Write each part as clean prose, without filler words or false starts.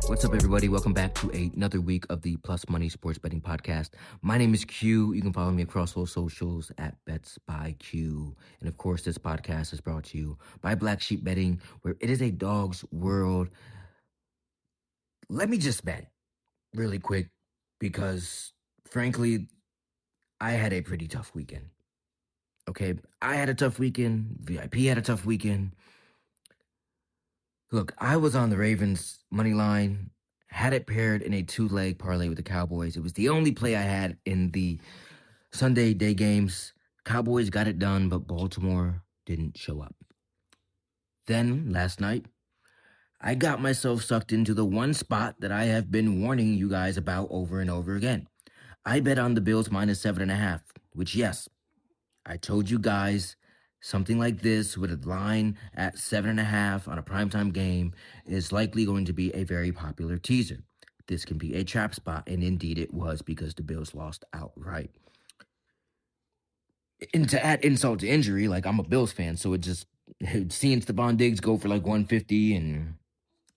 What's up, everybody? Welcome back to another week of the Plus Money Sports Betting Podcast. My name is Q. You can follow me across all socials at Bets by Q. And of course, this podcast is brought to you by Black Sheep Betting, where it is a dog's world. Let me just bet really quick because, frankly, I had a pretty tough weekend. Okay, I had a tough weekend. VIP had a tough weekend. Look, I was on the Ravens money line, had it paired in a two-leg parlay with the Cowboys. It was the only play I had in the Sunday day games. Cowboys got it done, but Baltimore didn't show up. Then, last night, I got myself sucked into the one spot that I have been warning you guys about over and over again. I bet on the Bills minus 7.5, which, yes, I told you guys something like this with a line at 7.5 on a primetime game is likely going to be a very popular teaser. This can be a trap spot, and indeed it was because the Bills lost outright. And to add insult to injury, like, I'm a Bills fan, so seeing Stephon Diggs go for like 150 and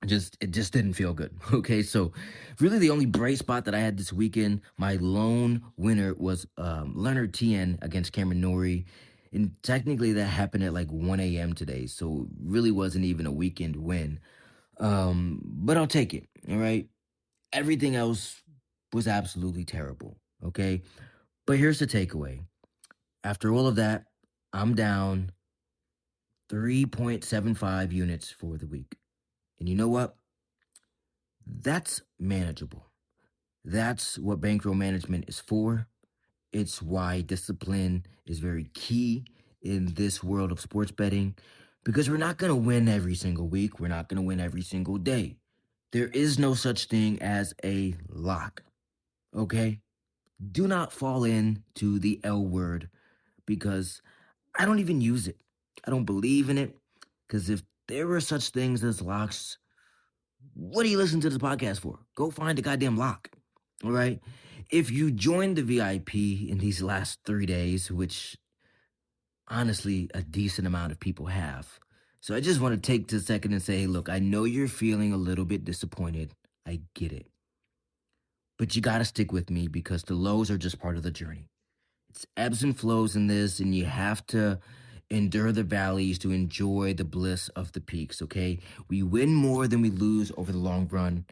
it just didn't feel good. Okay, so really the only bright spot that I had this weekend, my lone winner was Leonard Tien against Cameron Norrie. And technically that happened at like 1 a.m. today, so it really wasn't even a weekend win. But I'll take it, all right? Everything else was absolutely terrible, okay? But here's the takeaway. After all of that, I'm down 3.75 units for the week. And you know what? That's manageable. That's what bankroll management is for. It's why discipline is very key in this world of sports betting, because we're not going to win every single week. We're not going to win every single day. There is no such thing as a lock, okay? Do not fall into the L word, because I don't even use it. I don't believe in it, because if there were such things as locks, what do you listen to this podcast for? Go find a goddamn lock, all right? If you joined the VIP in these last 3 days, which honestly a decent amount of people have, so I just want to take a second and say, look, I know you're feeling a little bit disappointed. I get it. But you got to stick with me because the lows are just part of the journey. It's ebbs and flows in this, and you have to endure the valleys to enjoy the bliss of the peaks, okay? We win more than we lose over the long run.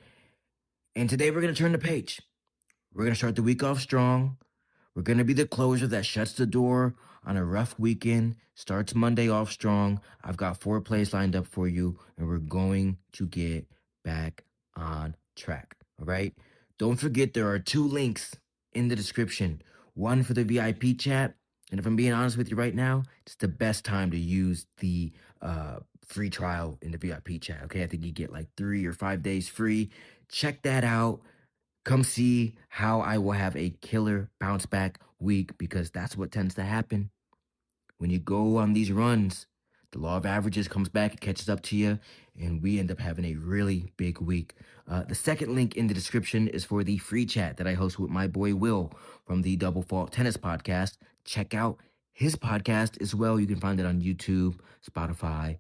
And today we're going to turn the page. We're going to start the week off strong. We're going to be the closer that shuts the door on a rough weekend, starts Monday off strong. I've got 4 plays lined up for you, and we're going to get back on track, all right? Don't forget there are 2 links in the description. One for the VIP chat, and if I'm being honest with you right now, it's the best time to use the free trial in the VIP chat, okay? I think you get like 3 or 5 days free. Check that out. Come see how I will have a killer bounce back week, because that's what tends to happen. When you go on these runs, the law of averages comes back, it catches up to you, and we end up having a really big week. The second link in the description is for the free chat that I host with my boy Will from the Double Fault Tennis Podcast. Check out his podcast as well. You can find it on YouTube, Spotify,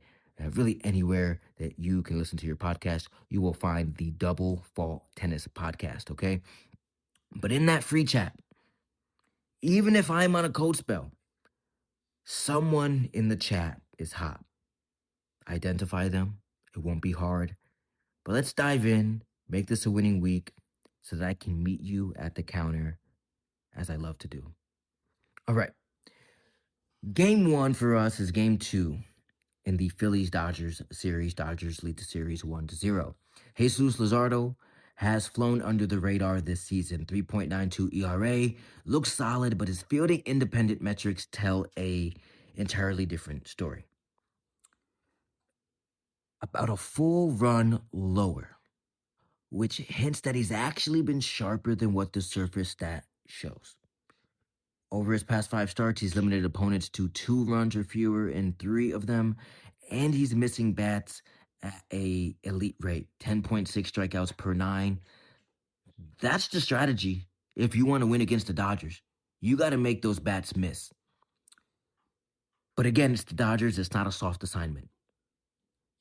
really anywhere that you can listen to your podcast. You will find the Double Fault Tennis Podcast, okay? But in that free chat, even if I'm on a cold spell, someone in the chat is hot. Identify them. It won't be hard. But let's dive in, make this a winning week so that I can meet you at the counter, as I love to do. All right. Game 1 for us is game 2 in the Phillies-Dodgers series. Dodgers lead the series 1-0. Jesus Luzardo has flown under the radar this season. 3.92 ERA, looks solid, but his fielding independent metrics tell a entirely different story. About a full run lower, which hints that he's actually been sharper than what the surface stat shows. Over his past 5 starts, he's limited opponents to 2 runs or fewer in 3 of them, and he's missing bats at a elite rate, 10.6 strikeouts per 9. That's the strategy if you want to win against the Dodgers. You got to make those bats miss. But against the Dodgers, it's not a soft assignment.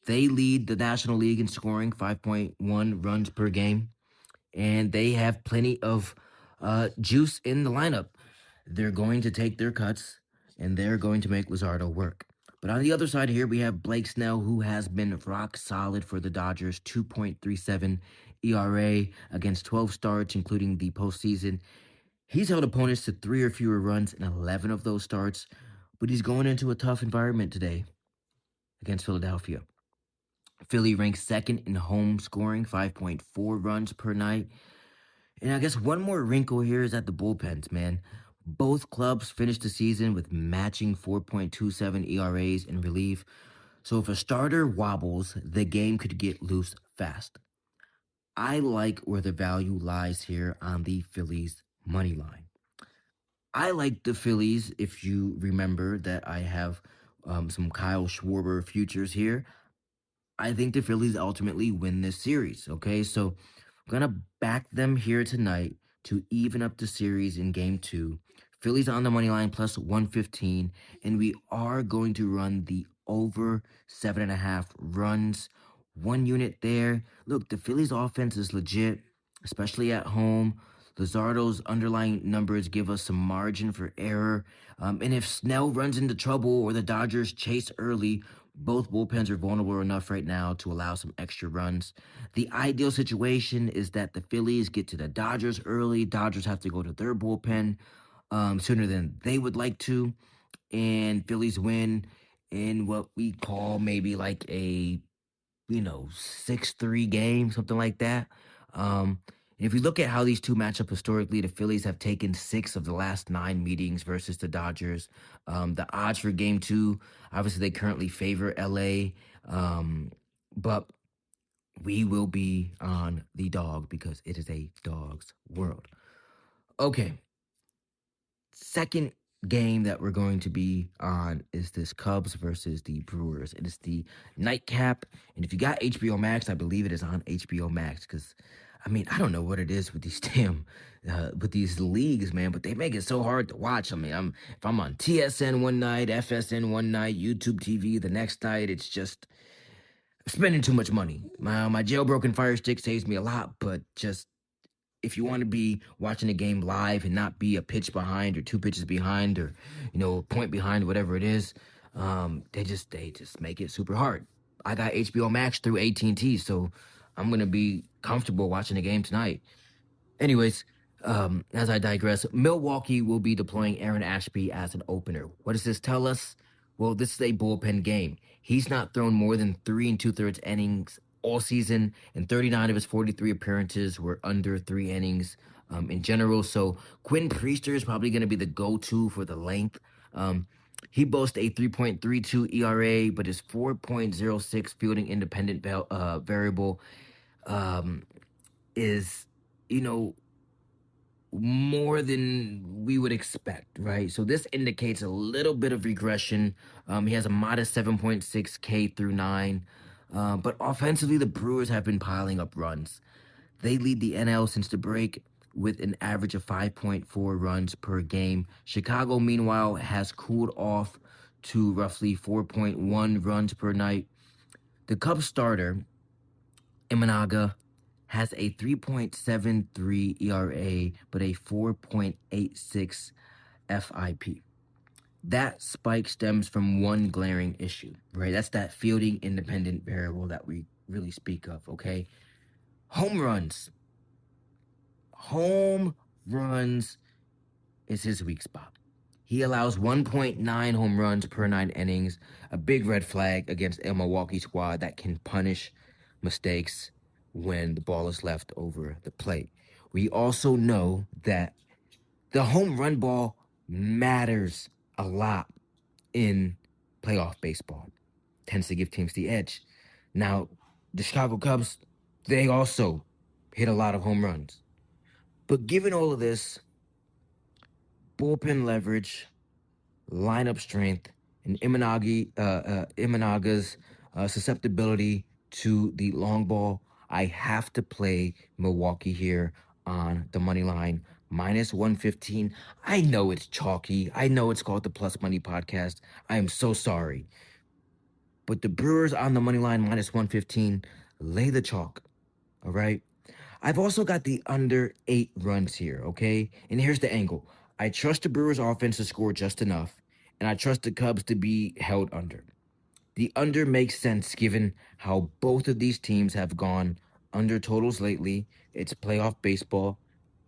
They lead the National League in scoring 5.1 runs per game, and they have plenty of juice in the lineup. They're going to take their cuts, and they're going to make Luzardo work. But on the other side here, we have Blake Snell, who has been rock solid for the Dodgers, 2.37 ERA against 12 starts, including the postseason. He's held opponents to 3 or fewer runs in 11 of those starts, but he's going into a tough environment today against Philadelphia. Philly ranks second in home scoring, 5.4 runs per night. And I guess one more wrinkle here is at the bullpens, man. Both clubs finished the season with matching 4.27 ERAs in relief. So if a starter wobbles, the game could get loose fast. I like where the value lies here on the Phillies money line. I like the Phillies, if you remember that I have some Kyle Schwarber futures here. I think the Phillies ultimately win this series. Okay, so I'm gonna back them here tonight to even up the series in game two. Phillies on the money line plus 115, and we are going to run the over 7.5 runs. 1 unit there. Look, the Phillies offense is legit, especially at home. Luzardo's underlying numbers give us some margin for error. And if Snell runs into trouble or the Dodgers chase early, both bullpens are vulnerable enough right now to allow some extra runs. The ideal situation is that the Phillies get to the Dodgers early. Dodgers have to go to their bullpen sooner than they would like to. And Phillies win in what we call maybe like a 6-3 game, something like that. And if you look at how these two match up historically, the Phillies have taken 6 of the last 9 meetings versus the Dodgers. The odds for game two, obviously, they currently favor LA, but we will be on the dog because it is a dog's world. Okay. Second game that we're going to be on is this Cubs versus the Brewers. It is the nightcap, and if you got HBO Max, I believe it is on HBO Max. Because, I don't know what it is with these with these leagues, man, but they make it so hard to watch. If I'm on TSN one night, FSN one night, YouTube TV the next night, it's just spending too much money. My jailbroken Fire Stick saves me a lot, but just if you want to be watching a game live and not be a pitch behind or 2 pitches behind or a point behind, whatever it is, they just make it super hard. I got HBO Max through AT&T, so I'm gonna be comfortable watching the game tonight. Anyways, as I digress, Milwaukee will be deploying Aaron Ashby as an opener. What does this tell us? Well, this is a bullpen game. He's not thrown more than 3 2/3 innings all season, and 39 of his 43 appearances were under 3 innings in general. So Quinn Priester is probably going to be the go-to for the length. He boasts a 3.32 ERA, but his 4.06 fielding independent variable is, more than we would expect, right? So this indicates a little bit of regression. He has a modest 7.6 K through 9. But offensively, the Brewers have been piling up runs. They lead the NL since the break with an average of 5.4 runs per game. Chicago, meanwhile, has cooled off to roughly 4.1 runs per night. The Cubs starter, Imanaga, has a 3.73 ERA, but a 4.86 FIP. That spike stems from one glaring issue, right? That's that fielding independent variable that we really speak of, okay? Home runs. Home runs is his weak spot. He allows 1.9 home runs per 9 innings, a big red flag against a Milwaukee squad that can punish mistakes when the ball is left over the plate. We also know that the home run ball matters a lot in playoff baseball. Tends to give teams the edge. Now, the Chicago Cubs, they also hit a lot of home runs. But given all of this, bullpen leverage, lineup strength, and Imanaga's susceptibility to the long ball, I have to play Milwaukee here on the money line minus 115. I know it's chalky. I know it's called the Plus Money Podcast. I am so sorry. But the Brewers on the money line minus 115, lay the chalk. All right. I've also got the under 8 runs here, okay? And here's the angle. I trust the Brewers offense to score just enough, and I trust the Cubs to be held under. The under makes sense given how both of these teams have gone under totals lately. It's playoff baseball.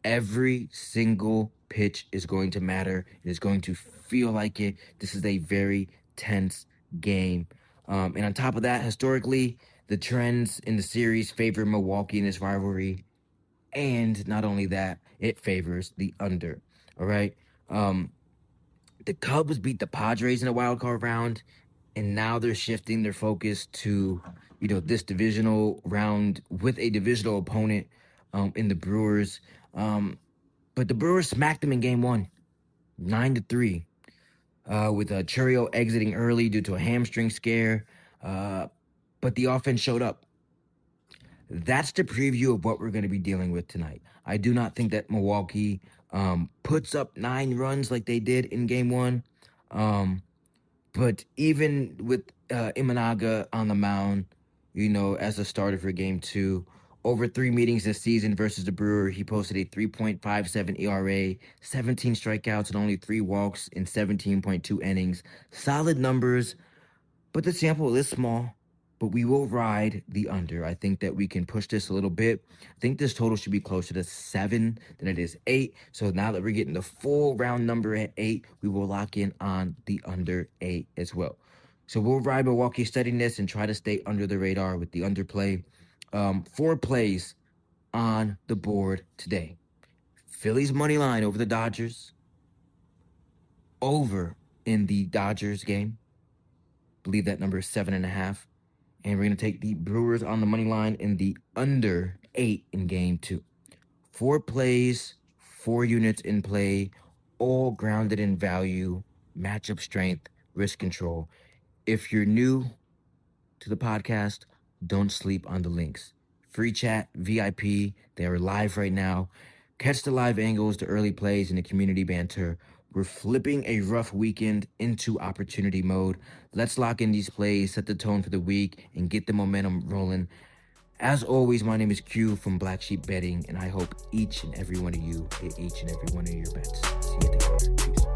Every single pitch is going to matter. It is going to feel like it. This is a very tense game. And on top of that, historically, the trends in the series favor Milwaukee in this rivalry. And not only that, it favors the under. All right. The Cubs beat the Padres in a wild card round, and now they're shifting their focus to, this divisional round with a divisional opponent in the Brewers. But the Brewers smacked them in game one, 9-3, with Churio exiting early due to a hamstring scare. But the offense showed up. That's the preview of what we're going to be dealing with tonight. I do not think that Milwaukee puts up 9 runs like they did in game one. But even with Imanaga on the mound, as a starter for game 2, over 3 meetings this season versus the Brewer, he posted a 3.57 ERA, 17 strikeouts, and only 3 walks in 17.2 innings. Solid numbers, but the sample is small. But we will ride the under. I think that we can push this a little bit. I think this total should be closer to 7 than it is 8. So now that we're getting the full round number at 8, we will lock in on the under 8 as well. So we'll ride Milwaukee steadiness and try to stay under the radar with the underplay. 4 plays on the board today. Phillies money line over the Dodgers. Over in the Dodgers game. I believe that number is 7.5. And we're going to take the Brewers on the money line in the under 8 in game 2. 4 plays, 4 units in play, all grounded in value, matchup strength, risk control. If you're new to the podcast, don't sleep on the links. Free chat, VIP, they are live right now. Catch the live angles, the early plays, and the community banter. We're flipping a rough weekend into opportunity mode. Let's lock in these plays, set the tone for the week, and get the momentum rolling. As always, my name is Q from Black Sheep Betting, and I hope each and every one of you hit each and every one of your bets. See you at the counter. Peace.